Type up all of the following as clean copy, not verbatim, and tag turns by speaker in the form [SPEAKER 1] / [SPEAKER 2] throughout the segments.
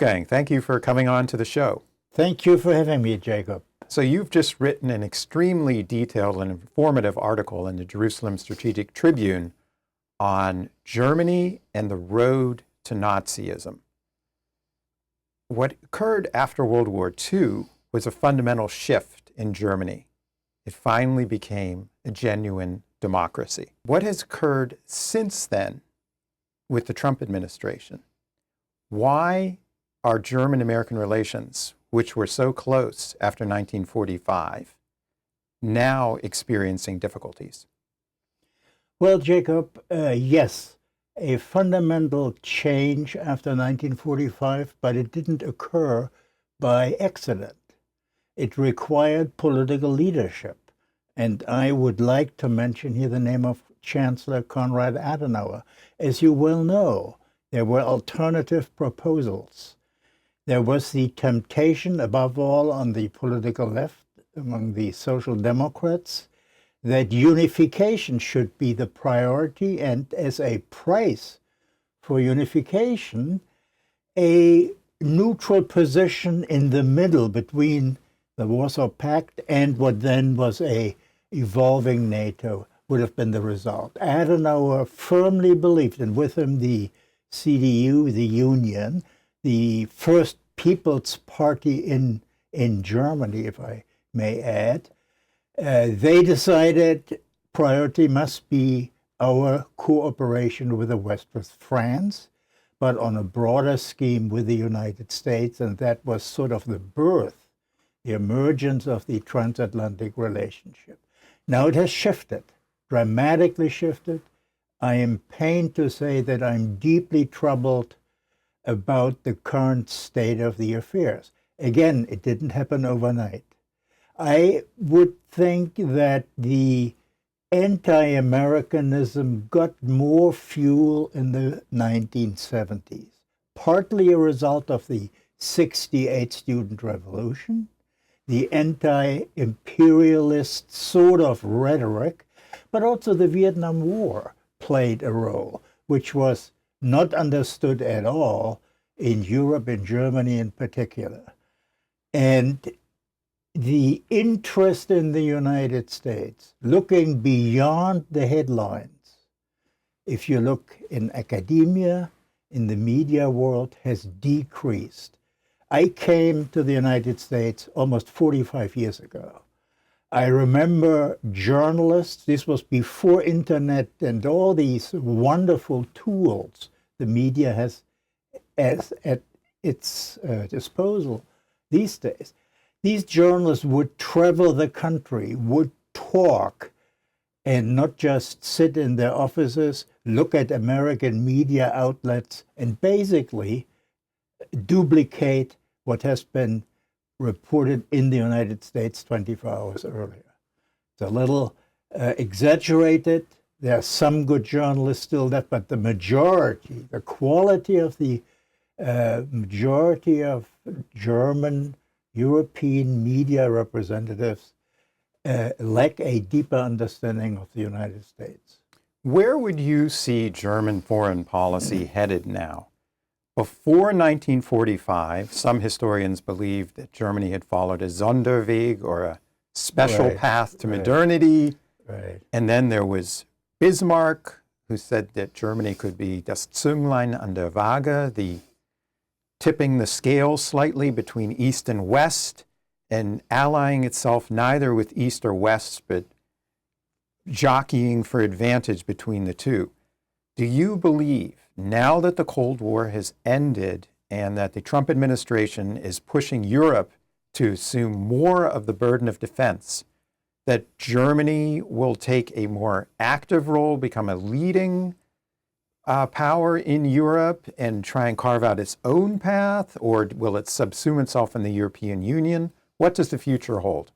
[SPEAKER 1] Wolfgang, thank you for coming on to the show.
[SPEAKER 2] Thank you for having me, Jacob.
[SPEAKER 1] So you've just written an extremely detailed and informative article in the Jerusalem Strategic Tribune on Germany and the road to Nazism. What occurred after World War II was a fundamental shift in Germany. It finally became a genuine democracy. What has occurred since then with the Trump administration? Why are German-American relations, which were so close after 1945, now experiencing difficulties?
[SPEAKER 2] Well, Jacob, yes, a fundamental change after 1945, but it didn't occur by accident. It required political leadership. And I would like to mention here the name of Chancellor Konrad Adenauer. As you well know, there were alternative proposals. There was the temptation, above all on the political left, among the Social Democrats, that unification should be the priority, and as a price for unification, a neutral position in the middle between the Warsaw Pact and what then was a evolving NATO would have been the result. Adenauer firmly believed, and with him the CDU, the Union, the first People's Party in Germany, if I may add, they decided priority must be our cooperation with the West, with France, but on a broader scheme with the United States, and that was sort of the birth, the emergence of the transatlantic relationship. Now it has shifted, dramatically shifted. I am pained to say that I'm deeply troubled about the current state of the affairs. Again, it didn't happen overnight. I would think that the anti-Americanism got more fuel in the 1970s, partly a result of the '68 student revolution, the anti-imperialist sort of rhetoric, but also the Vietnam War played a role, which was not understood at all in Europe, in Germany in particular. And the interest in the United States, looking beyond the headlines, if you look in academia, in the media world, has decreased. I came to the United States almost 45 years ago. I remember journalists, this was before internet and all these wonderful tools the media has at its disposal these days. These journalists would travel the country, would talk, and not just sit in their offices, look at American media outlets, and basically duplicate what has been reported in the United States 24 hours earlier. It's a little exaggerated. There are some good journalists still left, but the majority, the quality of the majority of German, European media representatives lack a deeper understanding of the United States.
[SPEAKER 1] Where would you see German foreign policy headed now? Before 1945, some historians believed that Germany had followed a Sonderweg, or a special path to modernity. And then there was Bismarck, who said that Germany could be das Zünglein an der Waage, the tipping the scale slightly between East and West, and allying itself neither with East or West, but jockeying for advantage between the two. Do you believe, now that the Cold War has ended and that the Trump administration is pushing Europe to assume more of the burden of defense, that Germany will take a more active role, become a leading power in Europe and try and carve out its own path, or will it subsume itself in the European Union? What does the future hold?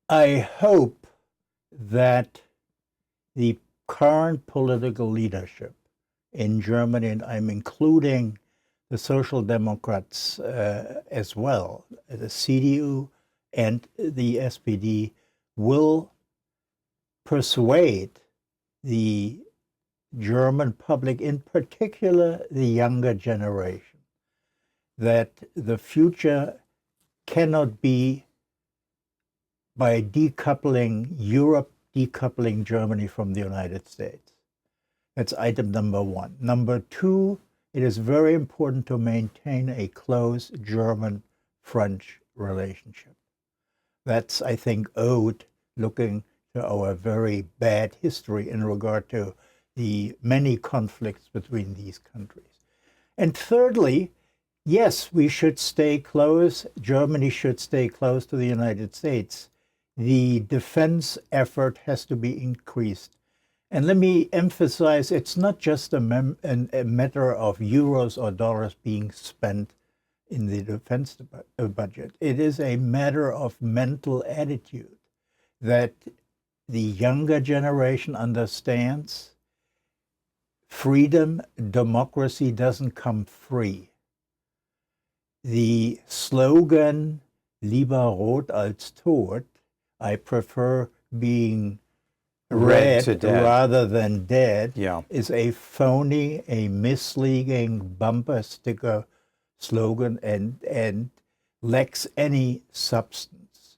[SPEAKER 2] I hope that the current political leadership in Germany, and I'm including the Social Democrats as well, the CDU and the SPD, will persuade the German public, in particular the younger generation, that the future cannot be by decoupling Europe, decoupling Germany from the United States. That's item number one. Number two, it is very important to maintain a close German-French relationship. That's, I think, owed, looking to our very bad history in regard to the many conflicts between these countries. And thirdly, yes, we should stay close. Germany should stay close to the United States. The defense effort has to be increased. And let me emphasize, it's not just a matter of euros or dollars being spent in the defense budget. It is a matter of mental attitude that the younger generation understands freedom, democracy doesn't come free. The slogan, lieber rot als tot, I prefer being red rather than dead, is a phony, a misleading bumper sticker slogan and lacks any substance.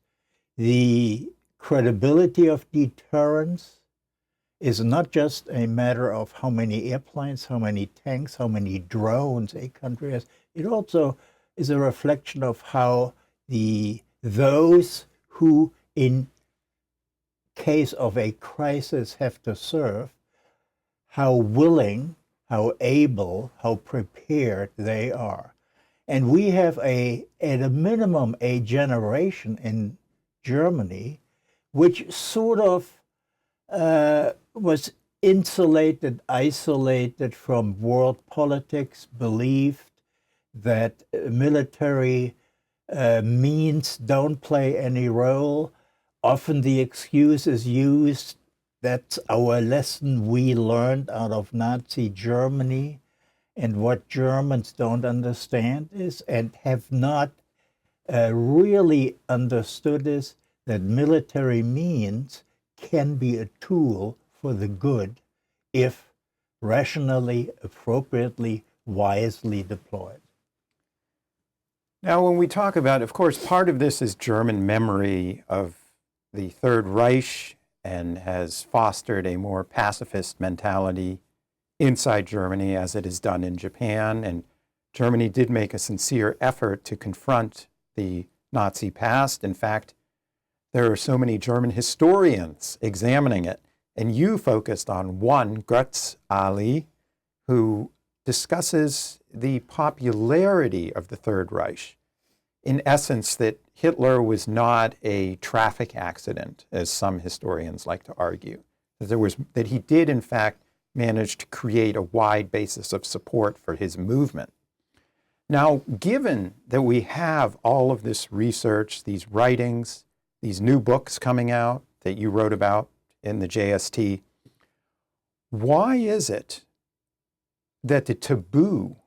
[SPEAKER 2] The credibility of deterrence is not just a matter of how many airplanes, how many tanks, how many drones a country has. It also is a reflection of how those who in case of a crisis have to serve, how willing, how able, how prepared they are. And we have at a minimum, a generation in Germany which sort of was insulated, isolated from world politics, believed that military means don't play any role. Often the excuse is used, that's our lesson we learned out of Nazi Germany. And what Germans don't understand is, and have not really understood, is that military means can be a tool for the good if rationally, appropriately, wisely deployed.
[SPEAKER 1] Now, when we talk about, of course, part of this is German memory of the Third Reich and has fostered a more pacifist mentality inside Germany as it is done in Japan. And Germany did make a sincere effort to confront the Nazi past. In fact, there are so many German historians examining it. And you focused on one, Götz Ali, who discusses the popularity of the Third Reich. In essence, that Hitler was not a traffic accident, as some historians like to argue. That he did, in fact, manage to create a wide basis of support for his movement. Now, given that we have all of this research, these writings, these new books coming out that you wrote about in the JST, why is it that the taboo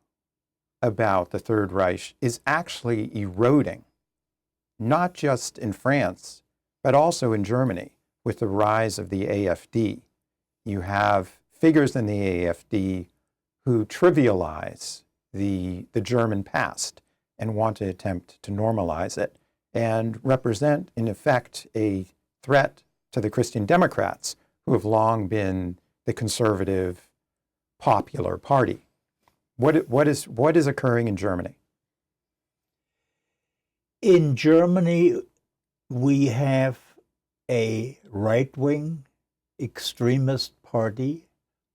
[SPEAKER 1] about the Third Reich is actually eroding, not just in France, but also in Germany with the rise of the AfD? You have figures in the AfD who trivialize the German past and want to attempt to normalize it and represent, in effect, a threat to the Christian Democrats, who have long been the conservative, popular party. What is occurring in Germany?
[SPEAKER 2] In Germany, we have a right-wing extremist party.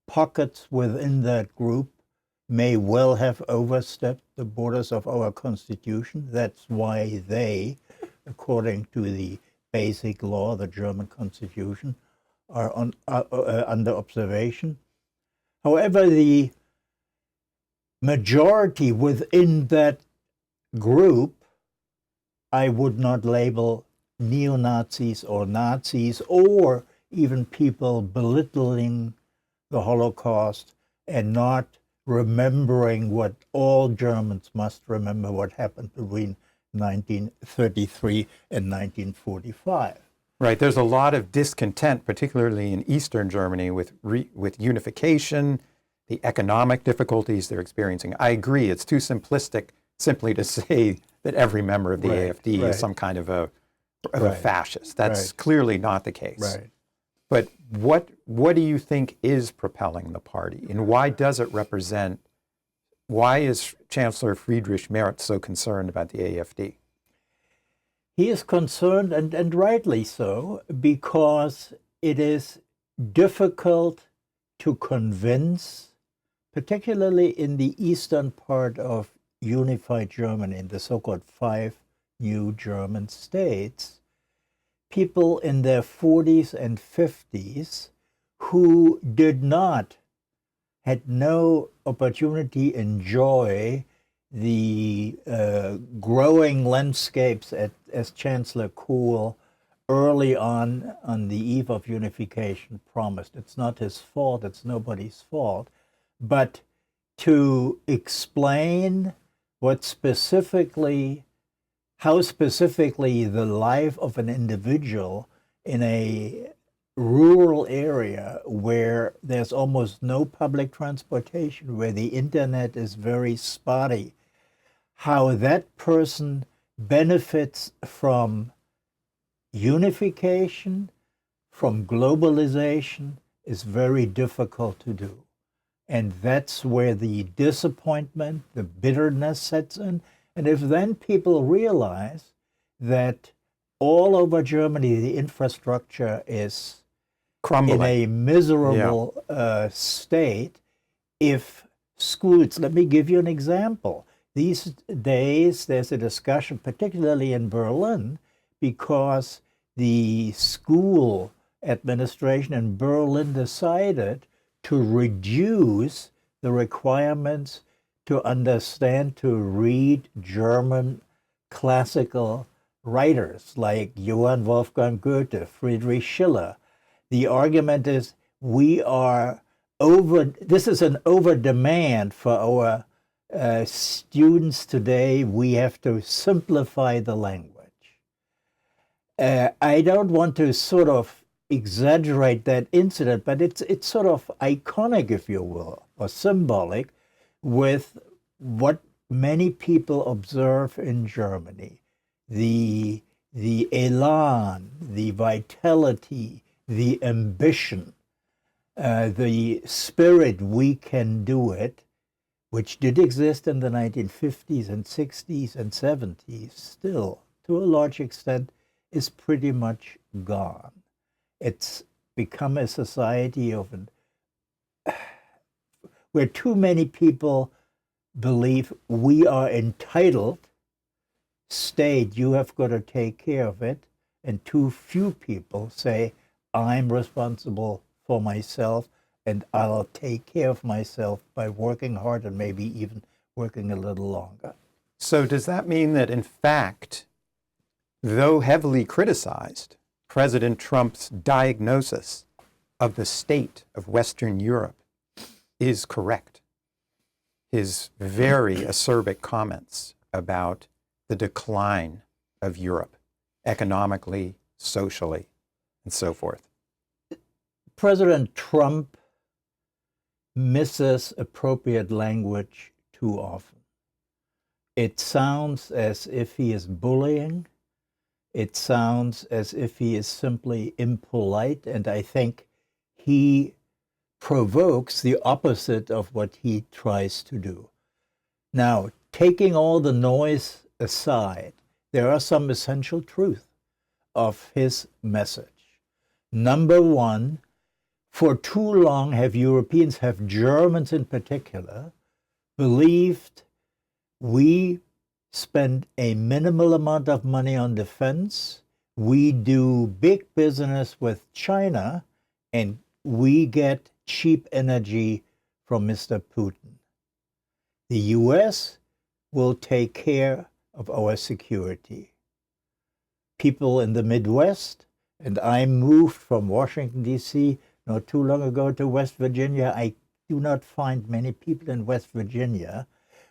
[SPEAKER 2] Pockets within that group may well have overstepped the borders of our Constitution. That's why they, according to the basic law, the German Constitution, are under observation. However, the majority within that group, I would not label neo-Nazis or Nazis, or even people belittling the Holocaust and not remembering what all Germans must remember, what happened between 1933 and 1945.
[SPEAKER 1] Right. There's a lot of discontent, particularly in Eastern Germany, with unification, the economic difficulties they're experiencing. I agree, it's too simplistic simply to say that every member of the
[SPEAKER 2] Right,
[SPEAKER 1] AFD
[SPEAKER 2] right.
[SPEAKER 1] is some kind of a
[SPEAKER 2] Right.
[SPEAKER 1] fascist. That's
[SPEAKER 2] Right.
[SPEAKER 1] clearly not the case.
[SPEAKER 2] Right.
[SPEAKER 1] But what do you think is propelling the party, and why does it represent? Why is Chancellor Friedrich Merz so concerned about the AFD?
[SPEAKER 2] He is concerned, and rightly so, because it is difficult to convince, particularly in the eastern part of unified Germany, in the so-called 5 new German states, people in their 40s and 50s who had no opportunity to enjoy the growing landscapes as Chancellor Kohl early on the eve of unification promised. It's not his fault, it's nobody's fault, but to explain how specifically the life of an individual in a rural area where there's almost no public transportation, where the internet is very spotty, how that person benefits from unification, from globalization, is very difficult to do. And that's where the disappointment, the bitterness sets in. And if then people realize that all over Germany the infrastructure is
[SPEAKER 1] Crumbling.
[SPEAKER 2] in a miserable state, if schools, let me give you an example. These days there's a discussion, particularly in Berlin, because the school administration in Berlin decided to reduce the requirements to understand, to read German classical writers like Johann Wolfgang Goethe, Friedrich Schiller. The argument is this is an over demand for our students today. We have to simplify the language. I don't want to sort of exaggerate that incident, but it's sort of iconic, if you will, or symbolic with what many people observe in Germany. The elan, the vitality, the ambition, the spirit, we can do it, which did exist in the 1950s and 60s and 70s, still, to a large extent, is pretty much gone. It's become a society where too many people believe we are entitled, state, you have got to take care of it, and too few people say, I'm responsible for myself and I'll take care of myself by working hard and maybe even working a little longer.
[SPEAKER 1] So does that mean that, in fact, though heavily criticized, President Trump's diagnosis of the state of Western Europe is correct? His very acerbic comments about the decline of Europe, economically, socially, and so forth.
[SPEAKER 2] President Trump misses appropriate language too often. It sounds as if he is bullying. It sounds as if he is simply impolite, and I think he provokes the opposite of what he tries to do. Now, taking all the noise aside, there are some essential truths of his message. Number one, for too long have Germans in particular, believed we spend a minimal amount of money on defense, we do big business with China, and we get cheap energy from Mr. Putin. The US will take care of our security. People in the Midwest, and I moved from Washington, D.C. not too long ago to West Virginia. I do not find many people in West Virginia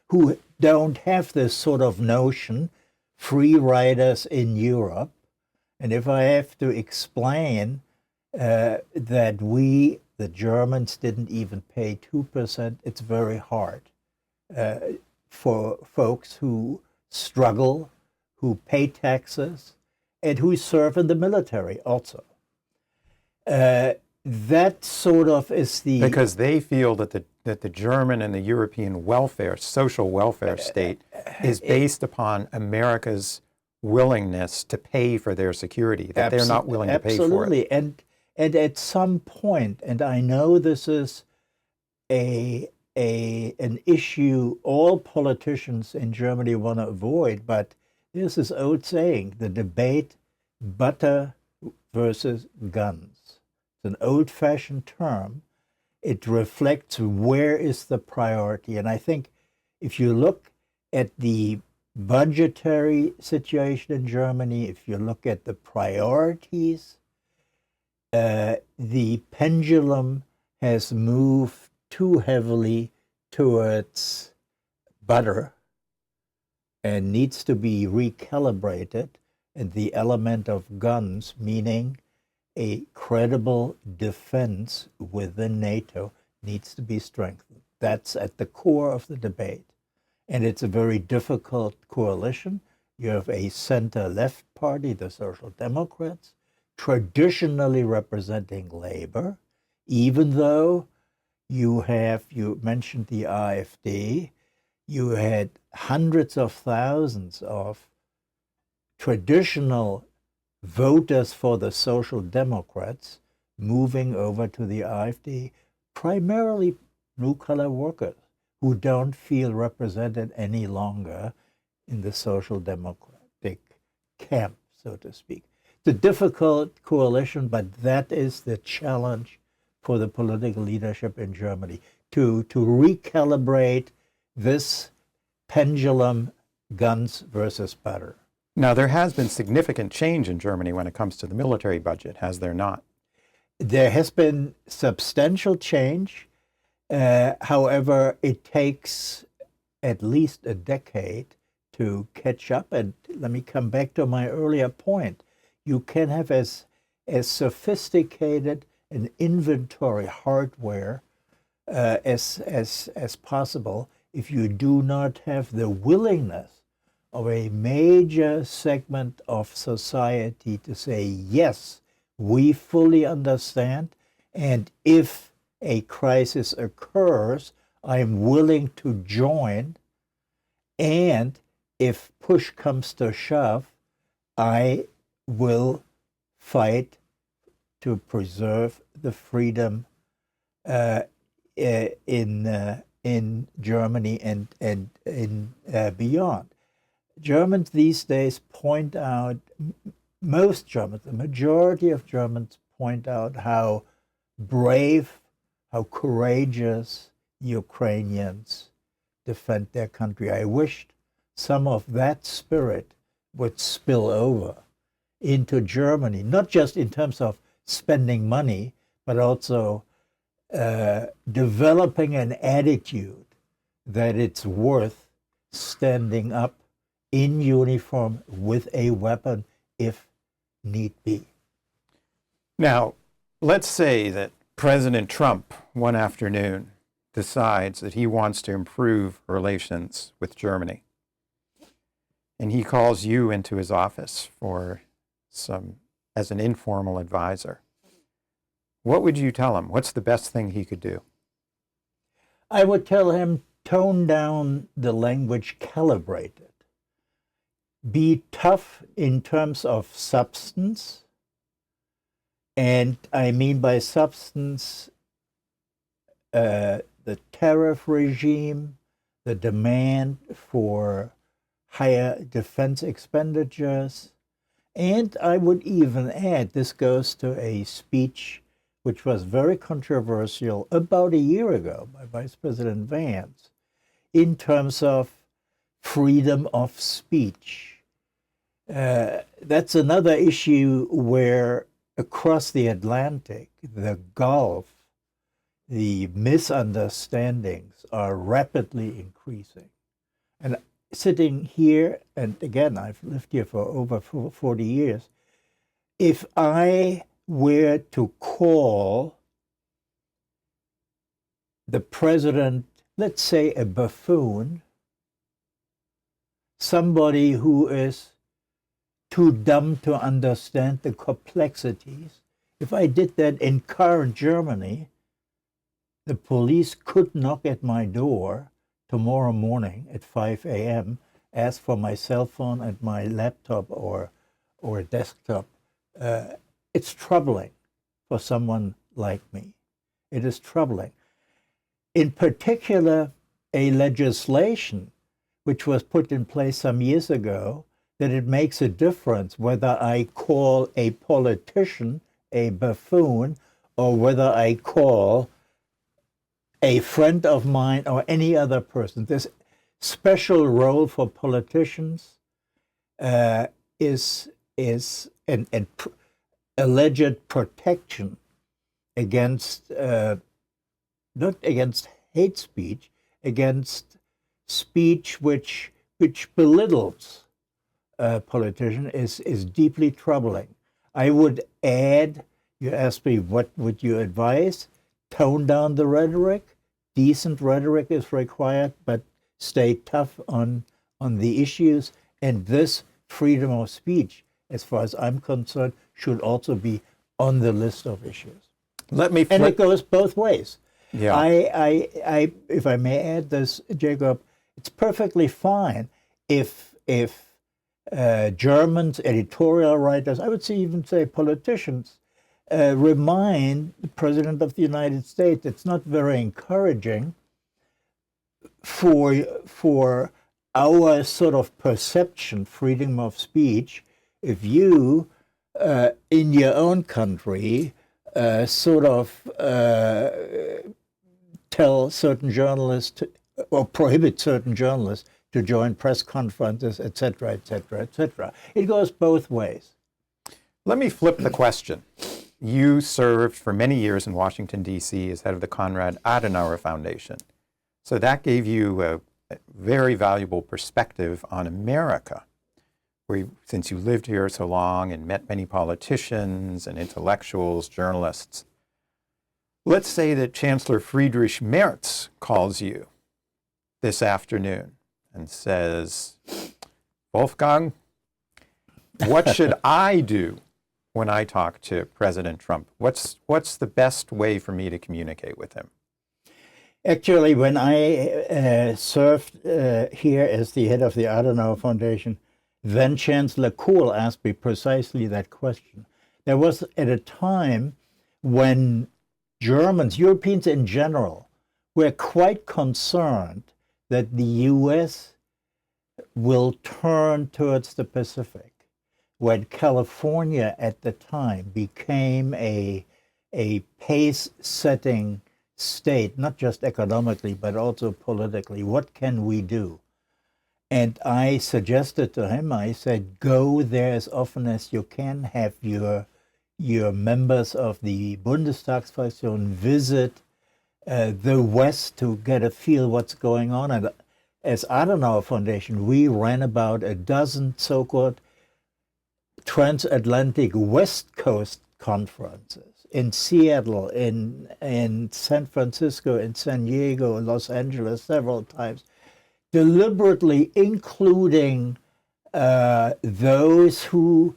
[SPEAKER 2] who don't have this sort of notion, free riders in Europe. And if I have to explain that we, the Germans, didn't even pay 2%, it's very hard for folks who struggle, who pay taxes, and who serve in the military also. That sort of is the...
[SPEAKER 1] Because they feel that the German and the European social welfare state is based upon America's willingness to pay for their security, that they're not willing to pay for it.
[SPEAKER 2] Absolutely. And at some point, and I know this is an issue all politicians in Germany want to avoid, but there's this old saying, the debate, butter versus guns. It's an old-fashioned term. It reflects where is the priority. And I think if you look at the budgetary situation in Germany, if you look at the priorities, the pendulum has moved too heavily towards butter and needs to be recalibrated, and the element of guns, meaning a credible defense within NATO, needs to be strengthened. That's at the core of the debate. And it's a very difficult coalition. You have a center-left party, the Social Democrats, traditionally representing labor, even though you mentioned the AfD, you had hundreds of thousands of traditional voters for the Social Democrats moving over to the AfD, primarily blue-collar workers who don't feel represented any longer in the Social Democratic camp, so to speak. It's a difficult coalition, but that is the challenge for the political leadership in Germany, to recalibrate this pendulum, guns versus butter.
[SPEAKER 1] Now, there has been significant change in Germany when it comes to the military budget, has there not?
[SPEAKER 2] There has been substantial change. However, it takes at least a decade to catch up. And let me come back to my earlier point. You can have as sophisticated an inventory hardware as possible if you do not have the willingness of a major segment of society to say, yes, we fully understand, and if a crisis occurs, I'm willing to join, and if push comes to shove, I will fight to preserve the freedom in Germany and in beyond. Germans these days point out, most Germans, the majority of Germans point out how brave, how courageous Ukrainians defend their country. I wished some of that spirit would spill over into Germany, not just in terms of spending money, but also developing an attitude that it's worth standing up in uniform with a weapon if need be.
[SPEAKER 1] Now, let's say that President Trump one afternoon decides that he wants to improve relations with Germany, and he calls you into his office as an informal advisor. What would you tell him? What's the best thing he could do?
[SPEAKER 2] I would tell him, tone down the language, calibrate it. Be tough in terms of substance, and I mean by substance the tariff regime, the demand for higher defense expenditures, and I would even add, this goes to a speech which was very controversial about a year ago by Vice President Vance, in terms of freedom of speech. That's another issue where across the Atlantic, the Gulf, the misunderstandings are rapidly increasing. And sitting here, and again, I've lived here for over 40 years, if I were to call the president, let's say a buffoon, somebody who is too dumb to understand the complexities. If I did that in current Germany, the police could knock at my door tomorrow morning at 5 a.m., ask for my cell phone and my laptop or desktop. It's troubling for someone like me. It is troubling. In particular, a legislation which was put in place some years ago, that it makes a difference whether I call a politician a buffoon or whether I call a friend of mine or any other person. This special role for politicians is an alleged protection against, not against hate speech, against speech which belittles a politician is deeply troubling. I would add, you asked me what would you advise? Tone down the rhetoric. Decent rhetoric is required, but stay tough on the issues. And this freedom of speech, as far as I'm concerned, should also be on the list of issues.
[SPEAKER 1] Let me flip.
[SPEAKER 2] And it goes both ways.
[SPEAKER 1] Yeah.
[SPEAKER 2] I if I may add this, Jacob, it's perfectly fine if Germans, editorial writers, I would even say politicians, remind the President of the United States it's not very encouraging for our sort of perception, freedom of speech, if you, in your own country, sort of tell certain journalists or prohibit certain journalists to join press conferences, et cetera, et cetera, et cetera. It goes both ways.
[SPEAKER 1] Let me flip the question. You served for many years in Washington, D.C. as head of the Konrad Adenauer Foundation. So that gave you a very valuable perspective on America, since you lived here so long and met many politicians and intellectuals, journalists. Let's say that Chancellor Friedrich Merz calls you this afternoon and says, Wolfgang, what should I do when I talk to President Trump? What's the best way for me to communicate with him?
[SPEAKER 2] Actually, when I served here as the head of the Adenauer Foundation, then Chancellor Kohl asked me precisely that question. There was at a time when Germans, Europeans in general, were quite concerned that the U.S. will turn towards the Pacific, when California at the time became a pace-setting state, not just economically, but also politically. What can we do? And I suggested to him, I said, go there as often as you can, have your members of the Bundestagsfraktion visit the West to get a feel what's going on. And as Adenauer Foundation, we ran about a dozen so-called Transatlantic West Coast conferences in Seattle, in San Francisco, in San Diego, Los Angeles, several times, deliberately including those who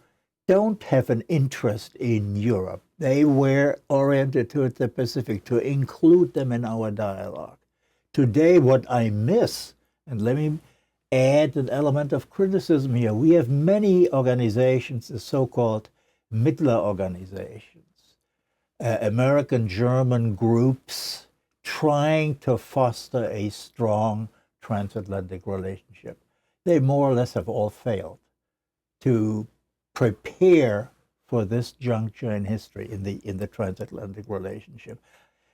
[SPEAKER 2] don't have an interest in Europe. They were oriented toward the Pacific, to include them in our dialogue. Today, what I miss, and let me add an element of criticism here, we have many organizations, the so-called Mittler organizations, American-German groups trying to foster a strong transatlantic relationship. They more or less have all failed to prepare for this juncture in history in the transatlantic relationship.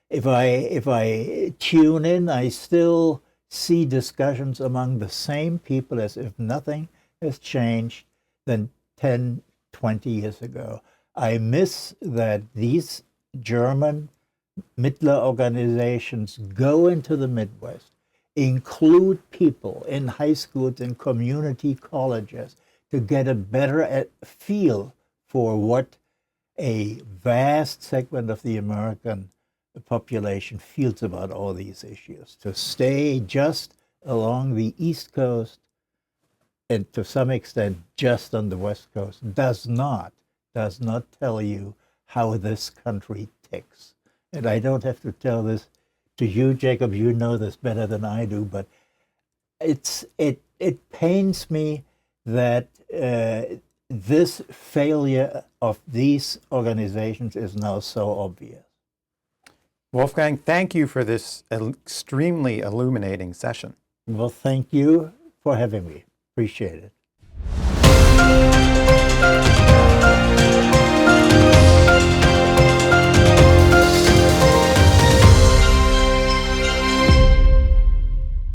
[SPEAKER 2] If I tune in, I still see discussions among the same people as if nothing has changed than 10, 20 years ago. I miss that these German Mittler organizations go into the Midwest, include people in high schools and community colleges to get a better feel for what a vast segment of the American population feels about all these issues. To stay just along the East Coast and to some extent just on the West Coast, does not tell you how this country ticks. And I don't have to tell this to you, Jacob. You know this better than I do, but it pains me that this failure of these organizations is now so obvious.
[SPEAKER 1] Wolfgang, thank you for this extremely illuminating session.
[SPEAKER 2] Well, thank you for having me. Appreciate it.